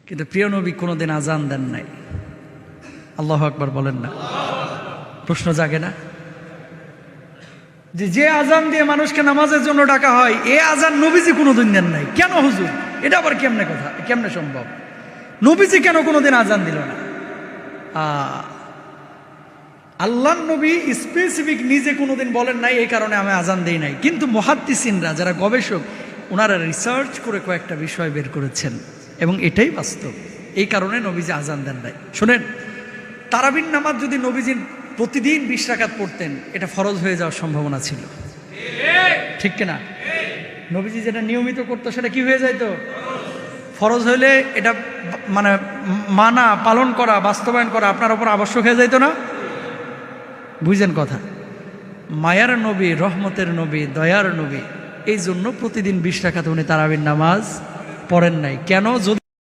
কিন্তু প্রিয় নবী কোনোদিন আজান দেন নাই। আল্লাহু আকবার বলেন না? প্রশ্ন জাগে না যে আজান দিয়ে মানুষকে নামাজের জন্য ডাকা হয়, এ আজান নবীজি কোনোদিন দেন নাই? কেন হুজুর? এটা আবার কেমনে কথা, কেমনে সম্ভব? নবীজি কেন কোনোদিন আজান দিল না? আল্লাহর নবী স্পেসিফিক নিজে কোনোদিন বলেন নাই এই কারণে আমি আজান দেই নাই, কিন্তু মুহাদ্দিসিনরা যারা গবেষক ওনারা রিসার্চ করে কয়েকটা বিষয় বের করেছেন এবং এটাই বাস্তব। এই কারণে নবীজি আজান দেন নাই। শোনেন, তারাবির নামাজ যদি নবীজি প্রতিদিন 20 রাকাত পড়তেন, এটা ফরজ হয়ে যাওয়ার সম্ভাবনা ছিল, ঠিক কিনা? নবীজি যেটা নিয়মিত করতো সেটা কি হয়ে যাইতো? ফরজ হইলে এটা মানে মানা, পালন করা, বাস্তবায়ন করা আপনার উপর আবশ্যক হয়ে যাইতো না? বুঝছেন কথা? মায়ার নবী, রহমতের নবী, দয়ার নবী, এই জন্য প্রতিদিন 20 রাকাত উনি তারাবির নামাজ পড়েন নাই। কেন? যদি